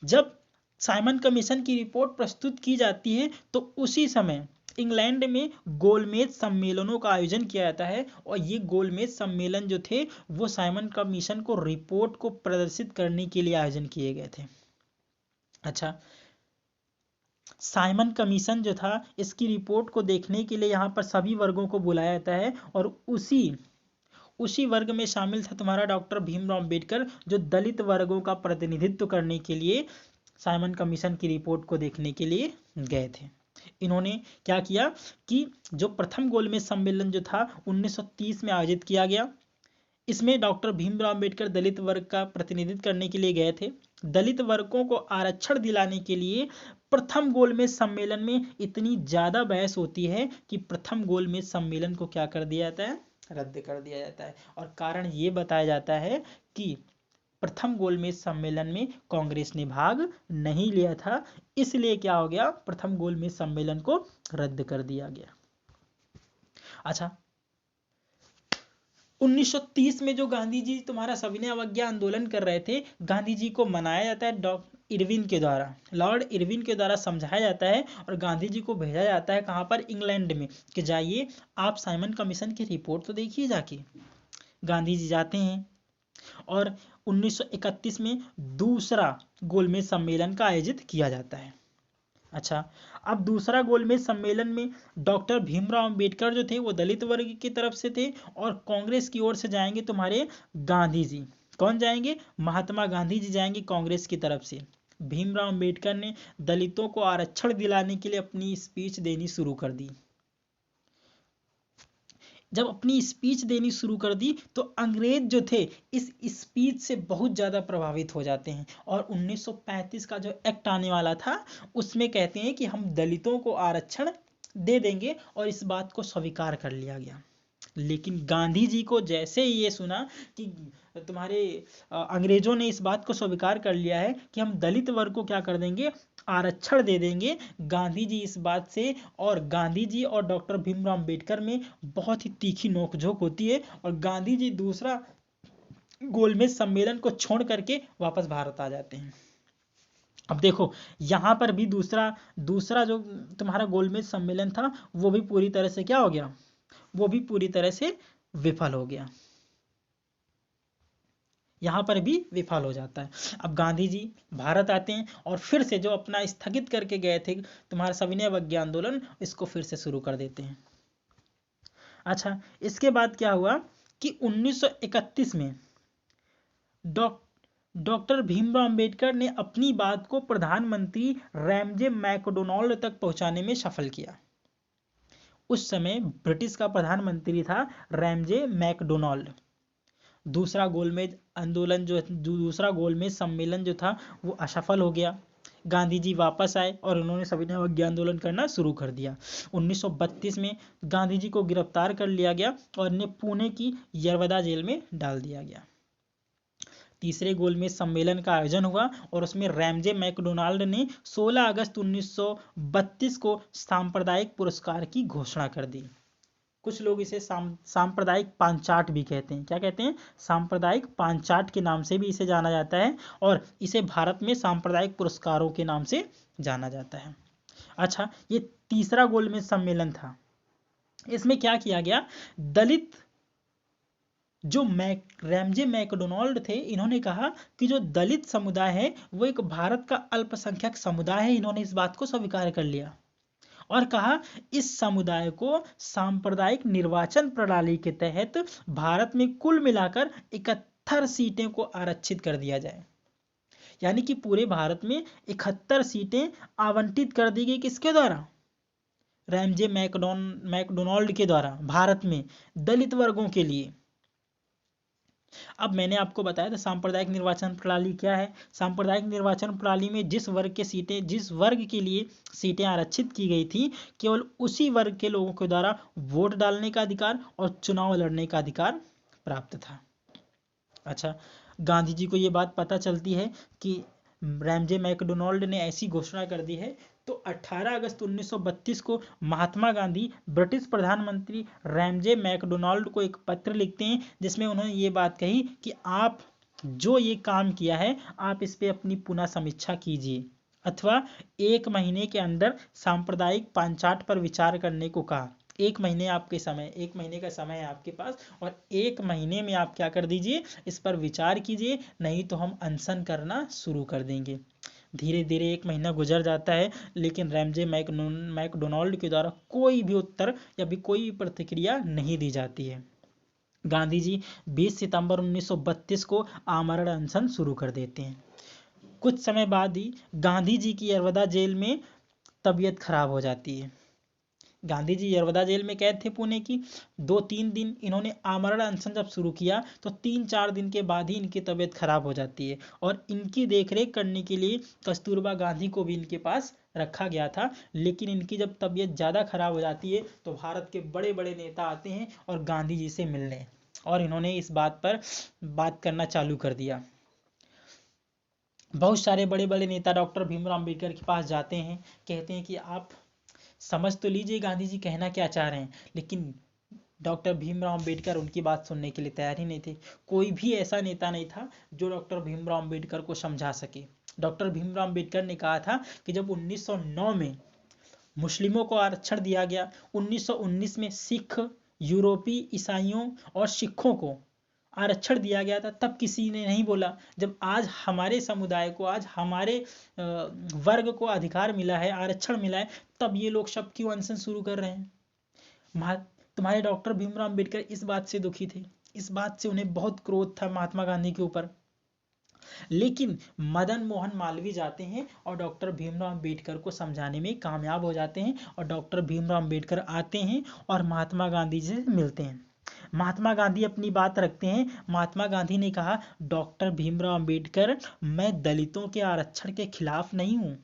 जब साइमन कमीशन की रिपोर्ट प्रस्तुत की जाती है तो उसी समय इंग्लैंड में गोलमेज सम्मेलनों का आयोजन किया जाता है। और ये गोलमेज सम्मेलन जो थे वो साइमन कमीशन को रिपोर्ट को प्रदर्शित करने के लिए आयोजन किए गए थे। अच्छा, साइमन कमीशन जो था, इसकी रिपोर्ट को देखने के लिए यहाँ पर सभी वर्गों को बुलाया जाता है। और उसी वर्ग में शामिल था तुम्हारा डॉक्टर भीमराव अंबेडकर, जो दलित वर्गों का प्रतिनिधित्व करने के लिए साइमन कमीशन की रिपोर्ट को देखने के लिए गए थे। इन्होंने क्या किया कि जो प्रथम गोलमेज सम्मेलन जो था 1930 में आयोजित किया गया, इसमें डॉक्टर भीमराव अंबेडकर दलित वर्ग का प्रतिनिधित्व करने के लिए गए थे। दलित वर्गों को आरक्षण दिलाने के लिए प्रथम गोलमेज सम्मेलन में इतनी ज्यादा बहस होती है कि प्रथम गोलमेज सम्मेलन को क्या कर दिया जाता है, रद्द कर दिया जाता है। और कारण ये बताया जाता है कि प्रथम गोलमेज सम्मेलन में कांग्रेस ने भाग नहीं लिया था, इसलिए क्या हो गया, प्रथम गोलमेज सम्मेलन को रद्द कर दिया गया। अच्छा, 1930 में जो गांधी जी तुम्हारा सविनय अवज्ञा आंदोलन कर रहे थे, गांधी जी को मनाया जाता है लॉर्ड इरविन के द्वारा समझाया जाता है और गांधी जी को भेजा जाता है कहाँ पर, इंग्लैंड में, कि जाइए आप साइमन कमीशन की रिपोर्ट तो देखिए जाके। गांधी जी जाते हैं और 1931 में दूसरा गोलमेज सम्मेलन का आयोजित किया जाता है। अच्छा, अब दूसरा गोलमेज सम्मेलन में डॉक्टर भीमराव अंबेडकर जो थे वो दलित वर्ग की तरफ से थे और कांग्रेस की ओर से जाएंगे तुम्हारे गांधी जी। कौन जाएंगे, महात्मा गांधी जी जाएंगे कांग्रेस की तरफ से। भीमराव अंबेडकर ने दलितों को आरक्षण दिलाने के लिए अपनी स्पीच देनी शुरू कर दी। जब अपनी स्पीच देनी शुरू कर दी तो अंग्रेज जो थे इस स्पीच से बहुत ज़्यादा प्रभावित हो जाते हैं और 1935 का जो एक्ट आने वाला था उसमें कहते हैं कि हम दलितों को आरक्षण दे देंगे और इस बात को स्वीकार कर लिया गया। लेकिन गांधी जी को जैसे ही ये सुना कि तुम्हारे अंग्रेजों ने इस बात को स्वीकार कर लिया है कि हम दलित वर्ग को क्या कर देंगे, आरक्षण दे देंगे, गांधी जी इस बात से, और गांधी जी और डॉक्टर भीमराव अंबेडकर में बहुत ही तीखी नोकझोंक होती है और गांधी जी दूसरा गोलमेज सम्मेलन को छोड़ करके वापस भारत आ जाते हैं। अब देखो यहाँ पर भी दूसरा जो तुम्हारा गोलमेज सम्मेलन था वो भी पूरी तरह से क्या हो गया, वो भी पूरी तरह से विफल हो गया। यहाँ पर भी विफल हो जाता है। अब गांधी जी भारत आते हैं और फिर से जो अपना स्थगित करके गए थे तुम्हारा सविनय अवज्ञा आंदोलन, इसको फिर से शुरू कर देते हैं। अच्छा, इसके बाद क्या हुआ कि 1931 में डॉक्टर भीमराव अंबेडकर ने अपनी बात को प्रधानमंत्री रैमजे मैकडोनाल्ड तक पहुंचाने में सफल किया। उस समय ब्रिटिश का प्रधानमंत्री था रैमजे मैकडोनाल्ड। दूसरा गोलमेज सम्मेलन जो था वो असफल हो गया। गांधी जी वापस आए और उन्होंने सविनय अवज्ञा आंदोलन करना शुरू कर दिया। 1932 में गांधी जी को गिरफ्तार कर लिया गया और इन्हें पुणे की यरवदा जेल में डाल दिया गया। तीसरे गोलमेज सम्मेलन का आयोजन हुआ और उसमें रैमजे मैकडोनाल्ड ने 16 अगस्त 1932 को सांप्रदायिक पुरस्कार की घोषणा कर दी। कुछ लोग इसे सांप्रदायिक पांचाट भी कहते हैं। क्या कहते हैं, सांप्रदायिक पांचाट के नाम से भी इसे जाना जाता है और इसे भारत में सांप्रदायिक पुरस्कारों के नाम से जाना जाता है। अच्छा, ये तीसरा गोलमेज सम्मेलन था। इसमें क्या किया गया, दलित जो रैमजे मैकडोनाल्ड थे, इन्होंने कहा कि जो दलित समुदाय है वो एक भारत का अल्पसंख्यक समुदाय है। इन्होंने इस बात को स्वीकार कर लिया और कहा इस समुदाय को सांप्रदायिक निर्वाचन प्रणाली के तहत भारत में कुल मिलाकर 71 सीटें को आरक्षित कर दिया जाए। यानी कि पूरे भारत में 71 सीटें आवंटित कर दी गई, किसके द्वारा, रैमजे मैकडोनाल्ड के द्वारा भारत में दलित वर्गों के लिए। अब मैंने आपको बताया था सांप्रदायिक निर्वाचन प्रणाली क्या है। सांप्रदायिक निर्वाचन प्रणाली में जिस वर्ग के लिए सीटें आरक्षित की गई थी, केवल उसी वर्ग के लोगों के द्वारा वोट डालने का अधिकार और चुनाव लड़ने का अधिकार प्राप्त था। अच्छा, गांधी जी को ये बात पता चलती है कि रैमजे मैकडोनाल्ड ने ऐसी घोषणा कर दी है, तो 18 अगस्त 1932 को महात्मा गांधी ब्रिटिश प्रधानमंत्री रैमजे मैकडोनाल्ड को एक पत्र लिखते हैं, जिसमें उन्होंने ये बात कही कि आप जो ये काम किया है, आप इस पे अपनी पुनः समीक्षा कीजिए, अथवा 1 महीने के अंदर सांप्रदायिक पंचायत पर विचार करने को कहा। 1 महीने का समय है आपके पास, और 1 महीने में आप क्या कर दीजिए, इस पर विचार कीजिए, नहीं तो हम अनशन करना शुरू कर देंगे। धीरे धीरे 1 महीना गुजर जाता है, लेकिन रैमजे मैकडोनाल्ड के द्वारा कोई भी उत्तर या भी कोई भी प्रतिक्रिया नहीं दी जाती है। गांधी जी 20 सितंबर 1932 को आमरण अनशन शुरू कर देते हैं। कुछ समय बाद ही गांधी जी की यरवदा जेल में तबीयत खराब हो जाती है। गांधी जी यरवदा जेल में कैद थे पुणे की। 2-3 दिन इन्होंने आमरण अनशन जब शुरू किया, तो 3-4 दिन के बाद ही इनकी तबीयत खराब हो जाती है, और इनकी देखरेख करने के लिए कस्तूरबा गांधी को भी इनके पास रखा गया था। लेकिन इनकी जब तबीयत ज़्यादा खराब हो जाती है, तो भारत के बड़े बड़े नेता आते हैं और गांधी जी से मिलने, और इन्होंने इस बात पर बात करना चालू कर दिया। बहुत सारे बड़े बड़े नेता डॉक्टर भीमराव अम्बेडकर के पास जाते हैं, कहते हैं कि आप समझ तो लीजिए गांधी जी कहना क्या चाह रहे हैं। लेकिन डॉक्टर भीमराव अम्बेडकर उनकी बात सुनने के लिए तैयार ही नहीं थे। कोई भी ऐसा नेता नहीं था जो डॉक्टर भीमराव अम्बेडकर को समझा सके। डॉक्टर भीमराव अम्बेडकर ने कहा था कि जब 1909 में मुस्लिमों को आरक्षण दिया गया, 1919 में सिख, यूरोपीय ईसाइयों और सिखों को आरक्षण दिया गया था, तब किसी ने नहीं बोला। जब आज हमारे समुदाय को, आज हमारे वर्ग को अधिकार मिला है, आरक्षण मिला है, तब ये लोग सब क्यों अनशन शुरू कर रहे हैं। तुम्हारे डॉक्टर भीमराव अम्बेडकर इस बात से दुखी थे, इस बात से उन्हें बहुत क्रोध था महात्मा गांधी के ऊपर। लेकिन मदन मोहन मालवीय जाते हैं और डॉक्टर भीमराव अम्बेडकर को समझाने में कामयाब हो जाते हैं, और डॉक्टर भीमराव अम्बेडकर आते हैं और महात्मा गांधी से मिलते हैं। महात्मा गांधी अपनी बात रखते हैं। महात्मा गांधी ने कहा, डॉक्टर भीमराव अम्बेडकर, मैं दलितों के आरक्षण के खिलाफ नहीं हूं,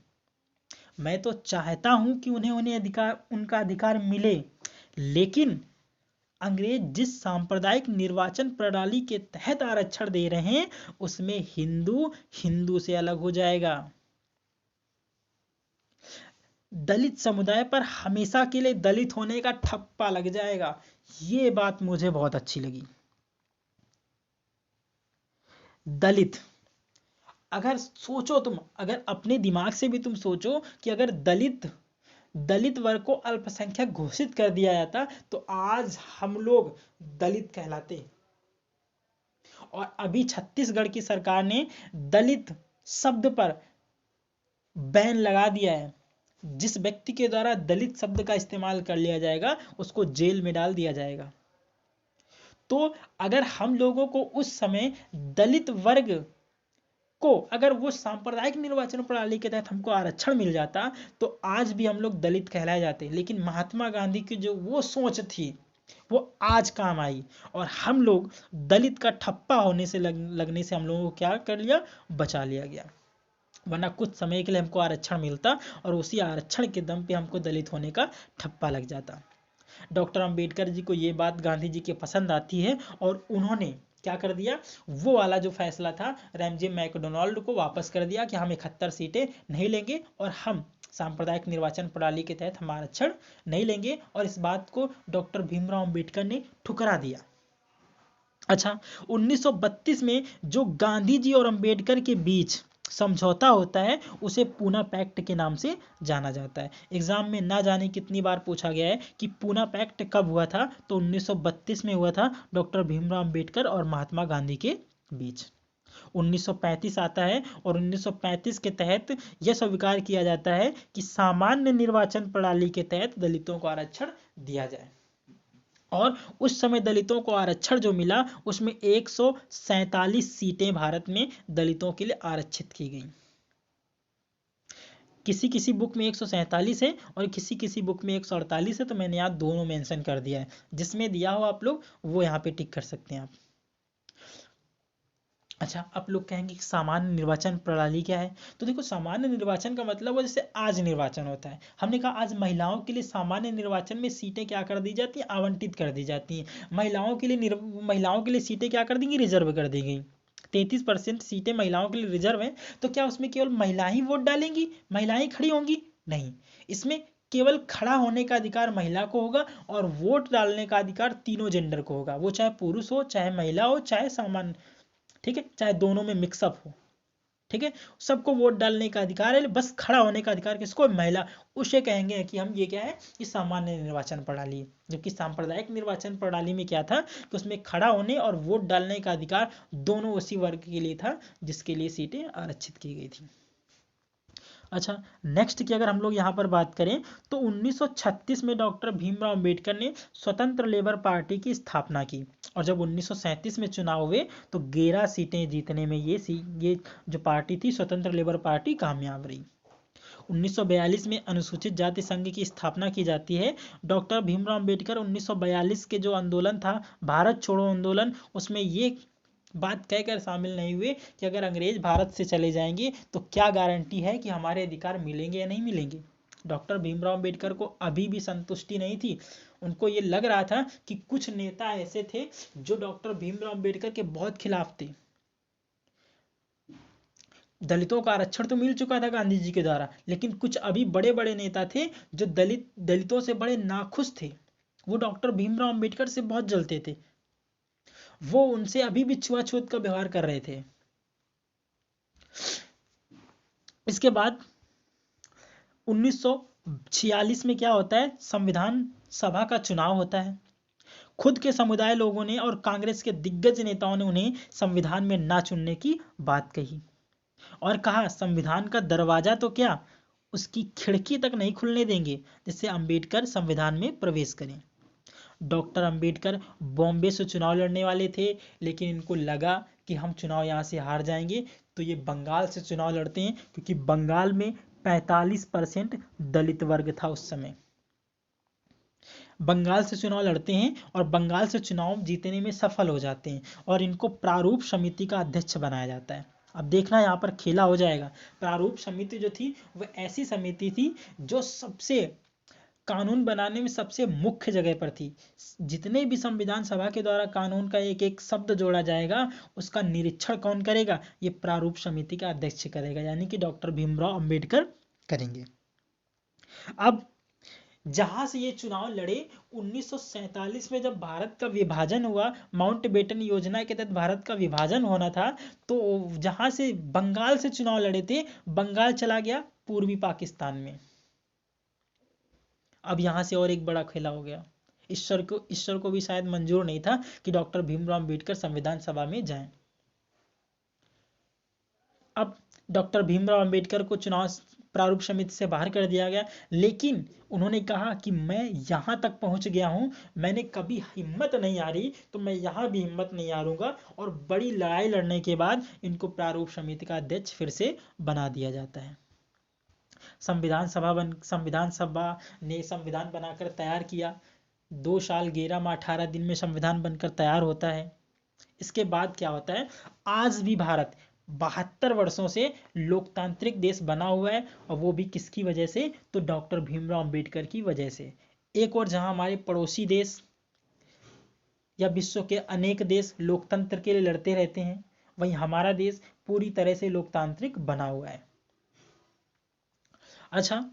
मैं तो चाहता हूं कि उनका अधिकार मिले, लेकिन अंग्रेज जिस सांप्रदायिक निर्वाचन प्रणाली के तहत आरक्षण दे रहे हैं, उसमें हिंदू से अलग हो जाएगा। दलित समुदाय पर हमेशा के लिए दलित होने का ठप्पा लग जाएगा। ये बात मुझे बहुत अच्छी लगी। दलित, अगर सोचो तुम, अगर अपने दिमाग से भी तुम सोचो कि अगर दलित वर्ग को अल्पसंख्यक घोषित कर दिया जाता, तो आज हम लोग दलित कहलाते। और अभी छत्तीसगढ़ की सरकार ने दलित शब्द पर बैन लगा दिया है। जिस व्यक्ति के द्वारा दलित शब्द का इस्तेमाल कर लिया जाएगा, उसको जेल में डाल दिया जाएगा। तो अगर हम लोगों को उस समय दलित वर्ग को, अगर वो सांप्रदायिक निर्वाचन प्रणाली के तहत हमको आरक्षण मिल जाता, तो आज भी हम लोग दलित कहलाए जाते। लेकिन महात्मा गांधी की जो वो सोच थी, वो आज काम आई, और हम लोग दलित का ठप्पा होने से लगने से हम लोगों को क्या कर लिया, बचा लिया गया। वरना कुछ समय के लिए हमको आरक्षण मिलता, और उसी आरक्षण के दम पे हमको दलित होने का ठप्पा लग जाता। डॉक्टर अंबेडकर जी को ये बात गांधी जी के पसंद आती है, और उन्होंने क्या कर दिया, वो वाला जो फैसला था रैमजे मैकडोनाल्ड को वापस कर दिया कि हम 71 सीटें नहीं लेंगे, और हम सांप्रदायिक निर्वाचन प्रणाली के तहत हम आरक्षण नहीं लेंगे। और इस बात को डॉक्टर भीमराव अम्बेडकर ने ठुकरा दिया। अच्छा, 1932 में जो गांधी जी और अम्बेडकर के बीच समझौता होता है, उसे पूना पैक्ट के नाम से जाना जाता है। एग्जाम में ना जाने कितनी बार पूछा गया है कि पूना पैक्ट कब हुआ था, तो 1932 में हुआ था, डॉक्टर भीमराव अम्बेडकर और महात्मा गांधी के बीच। 1935 आता है, और 1935 के तहत यह स्वीकार किया जाता है कि सामान्य निर्वाचन प्रणाली के तहत दलितों को आरक्षण दिया जाए। और उस समय दलितों को आरक्षण जो मिला, उसमें 147 सीटें भारत में दलितों के लिए आरक्षित की गई। किसी किसी बुक में 147 है और किसी किसी बुक में 148 है, तो मैंने यहाँ दोनों मेंशन कर दिया है। जिसमें दिया हो आप लोग वो यहाँ पे टिक कर सकते हैं आप। अच्छा, आप लोग कहेंगे कि सामान्य निर्वाचन प्रणाली क्या है? तो देखो, सामान्य निर्वाचन का मतलब है जैसे आज निर्वाचन होता है, हमने कहा आज महिलाओं के लिए सामान्य निर्वाचन में सीटें क्या कर दी जाती हैं, आवंटित कर दी जाती हैं। महिलाओं के लिए सीटें क्या कर देंगी, रिजर्व कर दी गई। 33% सीटें महिलाओं के लिए रिजर्व हैं। तो क्या उसमें केवल महिलाएं ही वोट डालेंगी, महिलाएं ही खड़ी होंगी? नहीं, इसमें केवल खड़ा होने का अधिकार महिला को होगा और वोट डालने का अधिकार तीनों जेंडर को होगा, वो चाहे पुरुष हो, चाहे महिला हो, चाहे सामान्य, ठीक है, चाहे दोनों में मिक्सअप हो, ठीक है, सबको वोट डालने का अधिकार है। बस खड़ा होने का अधिकार किसको, महिला, उसे कहेंगे कि हम ये क्या है, ये सामान्य निर्वाचन प्रणाली है। जबकि सांप्रदायिक निर्वाचन प्रणाली में क्या था कि उसमें खड़ा होने और वोट डालने का अधिकार दोनों उसी वर्ग के लिए था जिसके लिए सीटें आरक्षित की गई थी। अच्छा, नेक्स्ट की अगर हम लोग यहाँ पर बात करें तो 1936 में डॉक्टर भीमराव अंबेडकर ने स्वतंत्र लेबर पार्टी की स्थापना की और जब 1937 में चुनाव हुए तो 11 सीटें जीतने में ये जो पार्टी थी स्वतंत्र लेबर पार्टी कामयाब रही। 1942 में अनुसूचित जाति संघ की स्थापना की जाती है। डॉक्टर भीमराव अंबेडकर 1942 के जो आंदोलन था भारत छोड़ो आंदोलन, उसमें ये बात कहकर शामिल नहीं हुए कि अगर अंग्रेज भारत से चले जाएंगे तो क्या गारंटी है कि हमारे अधिकार मिलेंगे या नहीं मिलेंगे। डॉक्टर भीमराव अंबेडकर को अभी भी संतुष्टि नहीं थी। उनको ये लग रहा था कि कुछ नेता ऐसे थे जो डॉक्टर भीमराव अंबेडकर के बहुत खिलाफ थे। दलितों का आरक्षण तो मिल चुका था गांधी जी के द्वारा, लेकिन कुछ अभी बड़े बड़े नेता थे जो दलितों से बड़े नाखुश थे। वो डॉक्टर भीमराव अंबेडकर से बहुत जलते थे, वो उनसे अभी भी छुआछूत का व्यवहार कर रहे थे। इसके बाद 1946 में क्या होता है, संविधान सभा का चुनाव होता है। खुद के समुदाय लोगों ने और कांग्रेस के दिग्गज नेताओं ने उन्हें संविधान में ना चुनने की बात कही और कहा संविधान का दरवाजा तो क्या, उसकी खिड़की तक नहीं खुलने देंगे जिससे अंबेडकर संविधान में प्रवेश करें। डॉक्टर अंबेडकर बॉम्बे से चुनाव लड़ने वाले थे, लेकिन इनको लगा कि हम चुनाव यहाँ से हार जाएंगे, तो ये बंगाल से चुनाव लड़ते हैं क्योंकि बंगाल में 45% दलित वर्ग था उस समय। बंगाल से चुनाव लड़ते हैं और बंगाल से चुनाव जीतने में सफल हो जाते हैं और इनको प्रारूप समिति का अध्यक्ष बनाया जाता है। अब देखना यहाँ पर खेला हो जाएगा। प्रारूप समिति जो थी वह ऐसी समिति थी जो सबसे कानून बनाने में सबसे मुख्य जगह पर थी। जितने भी संविधान सभा के द्वारा कानून का एक एक शब्द जोड़ा जाएगा उसका निरीक्षण कौन करेगा, ये प्रारूप समिति का अध्यक्ष करेगा, यानी कि डॉक्टर भीमराव अंबेडकर करेंगे। अब जहां से ये चुनाव लड़े, 1947 में जब भारत का विभाजन हुआ, माउंटबेटन योजना के तहत भारत का विभाजन होना था, तो जहां से बंगाल से चुनाव लड़े थे, बंगाल चला गया पूर्वी पाकिस्तान में। अब यहाँ से और एक बड़ा खेला हो गया। ईश्वर को भी शायद मंजूर नहीं था कि डॉक्टर भीमराव अंबेडकर संविधान सभा में जाएं। अब डॉक्टर भीमराव अंबेडकर को चुनाव प्रारूप समिति से बाहर कर दिया गया, लेकिन उन्होंने कहा कि मैं यहाँ तक पहुँच गया हूँ, मैंने कभी हिम्मत नहीं हारी, तो मैं यहाँ भी हिम्मत नहीं हारूंगा। और बड़ी लड़ाई लड़ने के बाद इनको प्रारूप समिति का अध्यक्ष फिर से बना दिया जाता है। संविधान सभा ने संविधान बनाकर तैयार किया। 2 साल 11 माह 18 दिन में संविधान बनकर तैयार होता है। इसके बाद क्या होता है, आज भी भारत 72 वर्षों से लोकतांत्रिक देश बना हुआ है, और वो भी किसकी वजह से, तो डॉक्टर भीमराव अंबेडकर की वजह से। एक और जहां हमारे पड़ोसी देश या विश्व के अनेक देश लोकतंत्र के लिए लड़ते रहते हैं, वहीं हमारा देश पूरी तरह से लोकतांत्रिक बना हुआ है। अच्छा,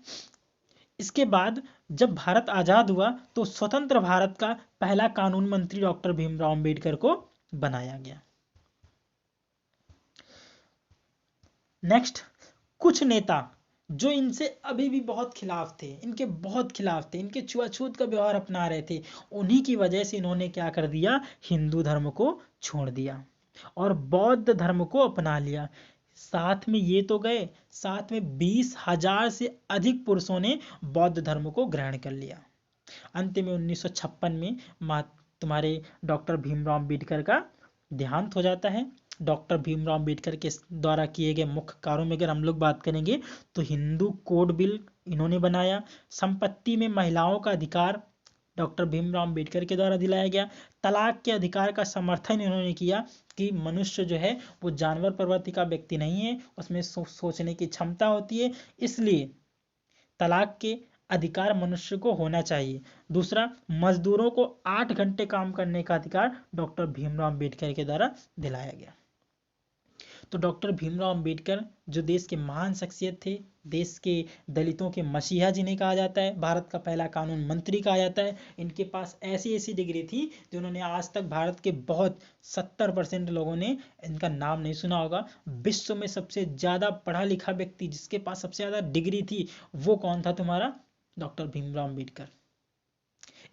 इसके बाद जब भारत आजाद हुआ तो स्वतंत्र भारत का पहला कानून मंत्री डॉक्टर भीमराव अंबेडकर को बनाया गया। नेक्स्ट, कुछ नेता जो इनसे अभी भी बहुत खिलाफ थे, इनके छुआछूत का व्यवहार अपना रहे थे, उन्हीं की वजह से इन्होंने क्या कर दिया, हिंदू धर्म को छोड़ दिया और बौद्ध धर्म को अपना लिया। साथ में ये तो गए, साथ में 20,000 से अधिक पुरुषों ने बौद्ध धर्म को ग्रहण कर लिया। अंत में 1956 में तुम्हारे डॉक्टर भीमराव अंबेडकर का देहांत हो जाता है। डॉक्टर भीमराव अंबेडकर के द्वारा किए गए मुख्य कार्यों में अगर हम लोग बात करेंगे तो हिंदू कोड बिल इन्होंने बनाया। संपत्ति में महिलाओं का अधिकार डॉक्टर भीमराव अंबेडकर के द्वारा दिलाया गया। तलाक के अधिकार का समर्थन इन्होंने किया कि मनुष्य जो है वो जानवर प्रवृत्ति का व्यक्ति नहीं है, उसमें सोचने की क्षमता होती है, इसलिए तलाक के अधिकार मनुष्य को होना चाहिए। दूसरा, मजदूरों को 8 घंटे काम करने का अधिकार डॉक्टर भीमराव अंबेडकर के द्वारा दिलाया गया। तो डॉक्टर भीमराव अंबेडकर जो देश के महान शख्सियत थे, देश के दलितों के मसीहा जिन्हें कहा जाता है, भारत का पहला कानून मंत्री कहा जाता है। इनके पास ऐसी ऐसी डिग्री थी जिन्होंने आज तक भारत के बहुत 70% लोगों ने इनका नाम नहीं सुना होगा। विश्व में सबसे ज़्यादा पढ़ा लिखा व्यक्ति जिसके पास सबसे ज़्यादा डिग्री थी वो कौन था तुम्हारा? Doctor Bhimrao Ambedkar.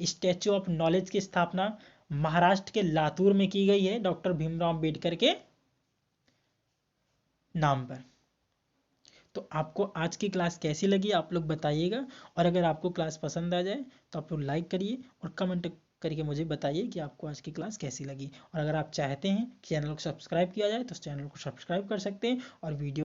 Statue of knowledge की स्थापना महाराष्ट्र के लातूर में की गई है डॉक्टर भीमराव अंबेडकर के नाम पर। तो आपको आज की क्लास कैसी लगी आप लोग बताइएगा, और अगर आपको क्लास पसंद आ जाए तो आप लोग लाइक करिए और कमेंट करके मुझे बताइए कि आपको आज की क्लास कैसी लगी। और अगर आप चाहते हैं कि चैनल को सब्सक्राइब किया जाए तो चैनल को सब्सक्राइब कर सकते हैं और वीडियो